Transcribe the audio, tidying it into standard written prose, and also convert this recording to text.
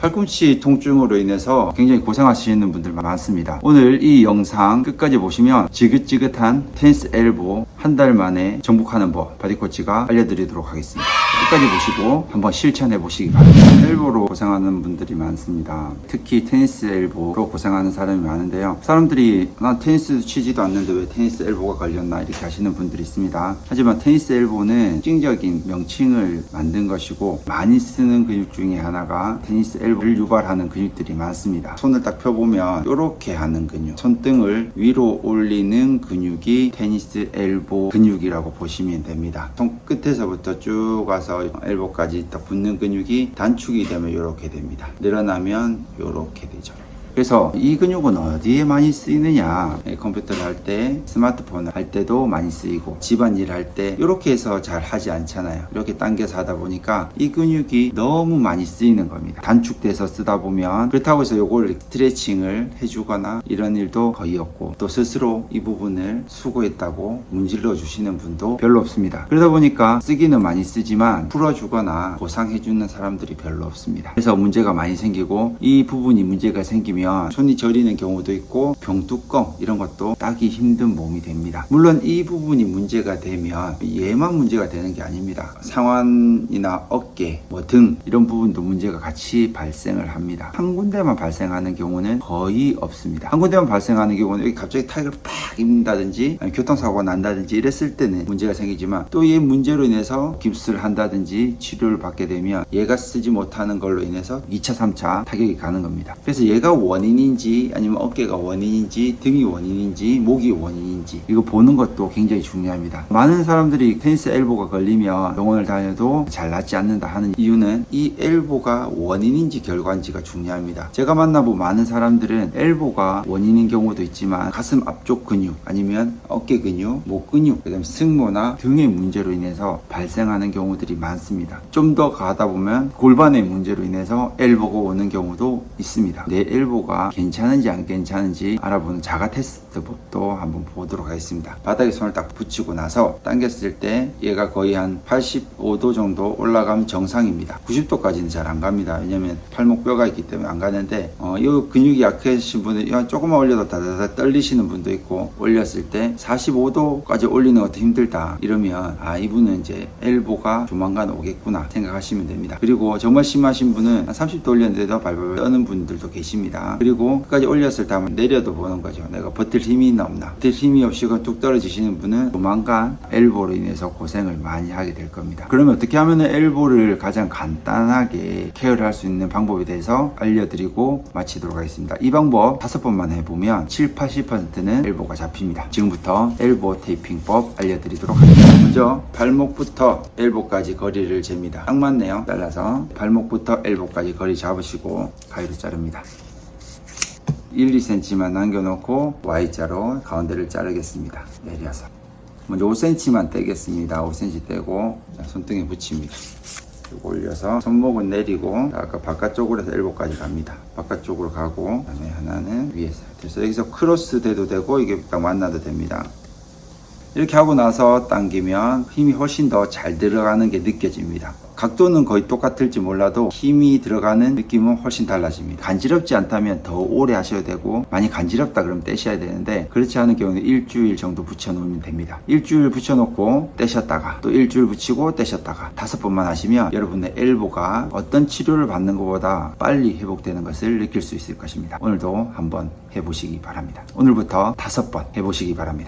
팔꿈치 통증으로 인해서 굉장히 고생하시는 분들 많습니다. 오늘 이 영상 끝까지 보시면 지긋지긋한 테니스 엘보 한 달 만에 정복하는 법 바디코치가 알려드리도록 하겠습니다. 끝까지 보시고 한번 실천해 보시기 바랍니다. 엘보로 고생하는 분들이 많습니다. 특히 테니스 엘보로 고생하는 사람이 많은데요. 사람들이 난 테니스 치지도 않는데 왜 테니스 엘보가 걸렸나 이렇게 하시는 분들이 있습니다. 하지만 테니스 엘보는 특징적인 명칭을 만든 것이고 많이 쓰는 근육 중에 하나가 테니스 엘보를 유발하는 근육들이 많습니다. 손을 딱 펴보면 이렇게 하는 근육, 손등을 위로 올리는 근육이 테니스 엘보 근육이라고 보시면 됩니다. 손끝에서부터 쭉 가서 엘보까지 딱 붙는 근육이 단축이 되면 이렇게 됩니다. 늘어나면 이렇게 되죠. 그래서 이 근육은 어디에 많이 쓰이느냐, 컴퓨터를 할 때, 스마트폰을 할 때도 많이 쓰이고 집안일 할 때 이렇게 해서 잘 하지 않잖아요. 이렇게 당겨서 하다 보니까 이 근육이 너무 많이 쓰이는 겁니다. 단축돼서 쓰다 보면, 그렇다고 해서 이걸 스트레칭을 해주거나 이런 일도 거의 없고, 또 스스로 이 부분을 수고했다고 문질러 주시는 분도 별로 없습니다. 그러다 보니까 쓰기는 많이 쓰지만 풀어주거나 보상해주는 사람들이 별로 없습니다. 그래서 문제가 많이 생기고, 이 부분이 문제가 생기면 손이 저리는 경우도 있고 병뚜껑 이런 것도 따기 힘든 몸이 됩니다. 물론 이 부분이 문제가 되면 얘만 문제가 되는 게 아닙니다. 상완이나 어깨, 등 이런 부분도 문제가 같이 발생을 합니다. 한 군데만 발생하는 경우는 거의 없습니다. 한 군데만 발생하는 경우는 여기 갑자기 타이어를 팍 입는다든지 교통사고가 난다든지 이랬을 때는 문제가 생기지만, 또 이 문제로 인해서 깁스를 한다든지 치료를 받게 되면 얘가 쓰지 못하는 걸로 인해서 2차 3차 타격이 가는 겁니다. 그래서 얘가 원인인지 아니면 어깨가 원인인지 등이 원인인지 목이 원인인지 이거 보는 것도 굉장히 중요합니다. 많은 사람들이 테니스 엘보가 걸리면 병원을 다녀도 잘 낫지 않는다 하는 이유는 이 엘보가 원인인지 결과인지가 중요합니다. 제가 만나본 많은 사람들은 엘보가 원인인 경우도 있지만 가슴 앞쪽 근육 아니면 어깨 근육, 목 근육, 그다음에 승모나 등의 문제로 인해서 발생하는 경우들이 많습니다. 좀 더 가다 보면 골반의 문제로 인해서 엘보가 오는 경우도 있습니다. 내 엘보가 괜찮은지 안 괜찮은지 알아보는 자가 테스트법도 한번 보도록 하겠습니다. 바닥에 손을 딱 붙이고 나서 당겼을 때 얘가 거의 한 85도 정도 올라가면 정상입니다. 90도까지는 잘 안 갑니다. 왜냐면 팔목뼈가 있기 때문에 안 가는데, 이 근육이 약해지신 분은 조금만 올려도 다다다 떨리시는 분도 있고, 올렸을 때 45도까지 올리는 것도 힘들다 이러면 이분은 이제 엘보가 조만간 오겠구나 생각하시면 됩니다. 그리고 정말 심하신 분은 한 30도 올렸는데도 발발발 떠는 분들도 계십니다. 그리고 끝까지 올렸을 때 한번 내려도 보는 거죠. 내가 버틸 힘이 있나 없나. 버틸 힘이 없이 뚝 떨어지시는 분은 조만간 엘보로 인해서 고생을 많이 하게 될 겁니다. 그러면 어떻게 하면 엘보를 가장 간단하게 케어를 할 수 있는 방법에 대해서 알려드리고 마치도록 하겠습니다. 이 방법 5번만 해보면 70-80%는 엘보가 잡힙니다. 지금부터 엘보 테이핑법 알려드리도록 하겠습니다. 먼저 발목부터 엘보까지 거리를 잽니다. 딱 맞네요. 잘라서 발목부터 엘보까지 거리 잡으시고 가위로 자릅니다. 1-2cm만 남겨놓고 Y자로 가운데를 자르겠습니다. 내려서 먼저 5cm만 떼겠습니다. 5cm 떼고 손등에 붙입니다. 올려서 손목은 내리고 아까 바깥쪽으로 해서 엘보까지 갑니다. 바깥쪽으로 가고, 그다음에 하나는 위에서. 그래서 여기서 크로스 돼도 되고 이게 딱 만나도 됩니다. 이렇게 하고 나서 당기면 힘이 훨씬 더 잘 들어가는 게 느껴집니다. 각도는 거의 똑같을지 몰라도 힘이 들어가는 느낌은 훨씬 달라집니다. 간지럽지 않다면 더 오래 하셔야 되고, 많이 간지럽다 그러면 떼셔야 되는데, 그렇지 않은 경우는 일주일 정도 붙여놓으면 됩니다. 일주일 붙여놓고 떼셨다가 또 일주일 붙이고 떼셨다가 5번만 하시면 여러분의 엘보가 어떤 치료를 받는 것보다 빨리 회복되는 것을 느낄 수 있을 것입니다. 오늘도 한번 해보시기 바랍니다. 오늘부터 5번 해보시기 바랍니다.